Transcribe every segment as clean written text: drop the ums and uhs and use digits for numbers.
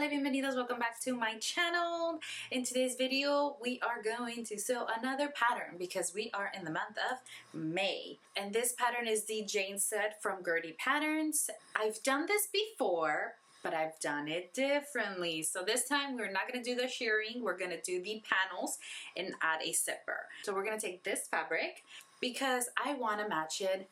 Hola, bienvenidos, welcome back to my channel. In today's video, we are going to sew another pattern because we are in the month of May. And this pattern is the Jane set from Gertie Patterns. I've done this before, but I've done it differently. So this time we're not gonna do the shirring, we're gonna do the panels and add a zipper. So we're gonna take this fabric because I wanna match it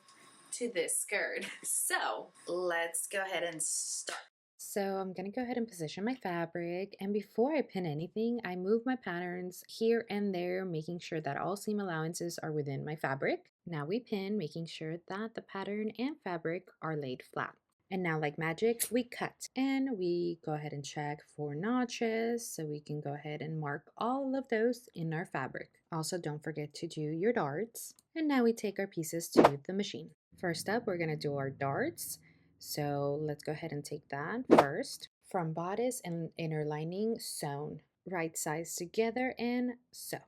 to this skirt. So let's go ahead and start. So I'm going to go ahead and position my fabric, and before I pin anything, I move my patterns here and there, making sure that all seam allowances are within my fabric. Now we pin, making sure that the pattern and fabric are laid flat. And now, like magic, we cut and we go ahead and check for notches, so we can go ahead and mark all of those in our fabric. Also, don't forget to do your darts. And now we take our pieces to the machine. First up, we're going to do our darts. So let's go ahead and take that first. From bodice and inner lining sewn, right sides together and sew.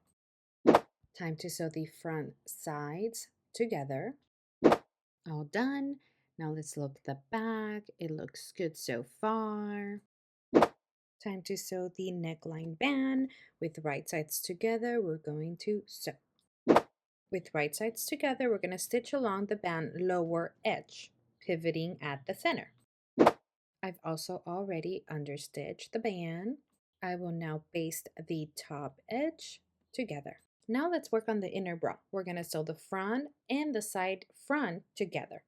Time to sew the front sides together. All done. Now let's look at the back. It looks good so far. Time to sew the neckline band. With right sides together, we're going to sew. With right sides together, we're going to stitch along the band lower edge, pivoting at the center. I've also already understitched the band. I will now baste the top edge together. Now let's work on the inner bra. We're going to sew the front and the side front together.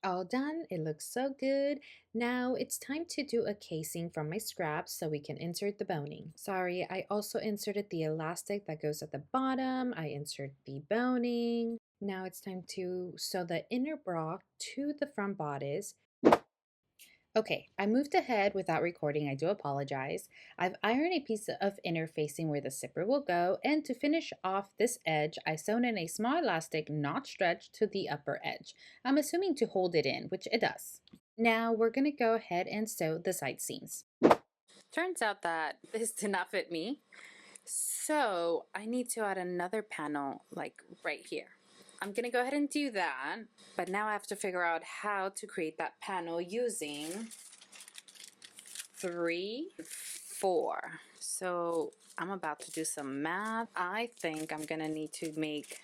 All done. It looks so good. Now it's time to do a casing from my scraps so we can insert the boning. Sorry, I also inserted the elastic that goes at the bottom. I insert the boning. Now it's time to sew the inner bra to the front bodice. Okay, I moved ahead without recording. I do apologize. I've ironed a piece of inner facing where the zipper will go, and to finish off this edge, I sewn in a small elastic not stretched to the upper edge. I'm assuming to hold it in, which it does. Now we're going to go ahead and sew the side seams. Turns out that this did not fit me, so I need to add another panel like right here. I'm going to go ahead and do that, but now I have to figure out how to create that panel using 3, 4. So I'm about to do some math. I think I'm going to need to make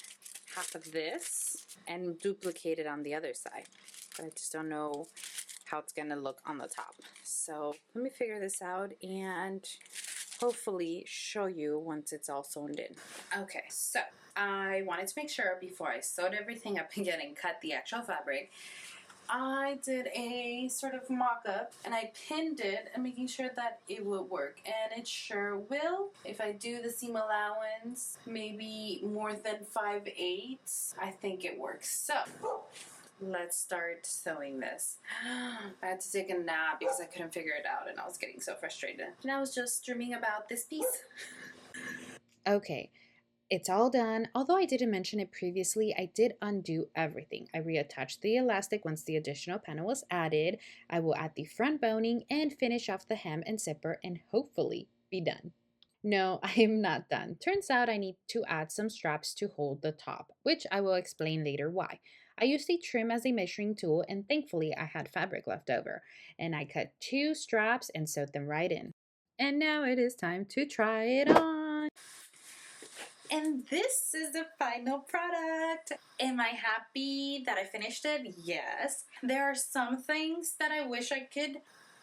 half of this and duplicate it on the other side, but I just don't know how it's going to look on the top. So let me figure this out and hopefully show you once it's all sewn in. Okay, so I wanted to make sure before I sewed everything up again and cut the actual fabric, I did a sort of mock-up and I pinned it and making sure that it will work, and it sure will. If I do the seam allowance maybe more than 5/8, I think it works. So let's start sewing this. I had to take a nap because I couldn't figure it out and I was getting so frustrated. And I was just dreaming about this piece. Okay, it's all done. Although I didn't mention it previously, I did undo everything. I reattached the elastic once the additional panel was added. I will add the front boning and finish off the hem and zipper and hopefully be done. No, I am not done. Turns out I need to add some straps to hold the top, which I will explain later why. I used a trim as a measuring tool, and thankfully I had fabric left over. And I cut 2 straps and sewed them right in. And now it is time to try it on. And this is the final product. Am I happy that I finished it? Yes. There are some things that I wish I could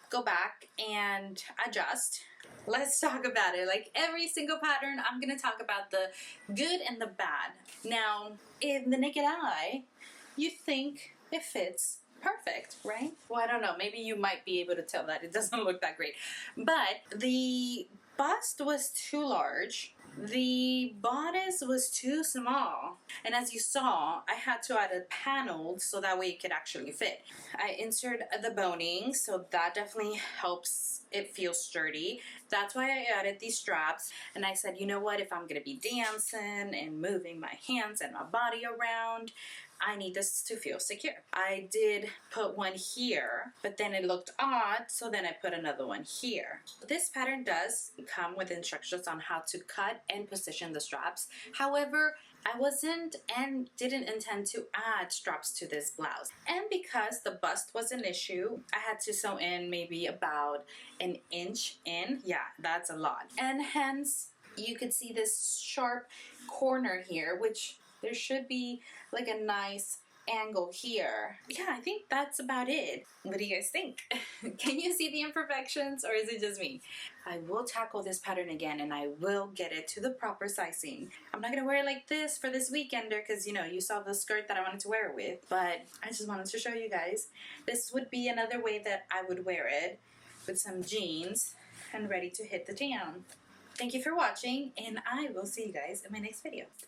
go back and adjust. Let's talk about it. Like every single pattern, I'm going to talk about the good and the bad. Now, in the naked eye, you think it fits perfect, right? Well, I don't know. Maybe you might be able to tell that it doesn't look that great. But the bust was too large. The bodice was too small, and as you saw, I had to add a panel so that way it could actually fit. I inserted the boning, so that definitely helps it feel sturdy. That's why I added these straps, and I said, you know what, if I'm gonna be dancing and moving my hands and my body around, I need this to feel secure. I did put one here, but then it looked odd, so then I put another one here. This pattern does come with instructions on how to cut and position the straps. However, I wasn't and didn't intend to add straps to this blouse. And because the bust was an issue, I had to sew in maybe about an inch in. Yeah, that's a lot. And hence, you could see this sharp corner here, which there should be like a nice angle here. Yeah, I think that's about it. What do you guys think? Can you see the imperfections, or is it just me? I will tackle this pattern again and I will get it to the proper sizing. I'm not gonna wear it like this for this weekender because, you know, you saw the skirt that I wanted to wear it with, but I just wanted to show you guys. This would be another way that I would wear it, with some jeans and ready to hit the town. Thank you for watching, and I will see you guys in my next video.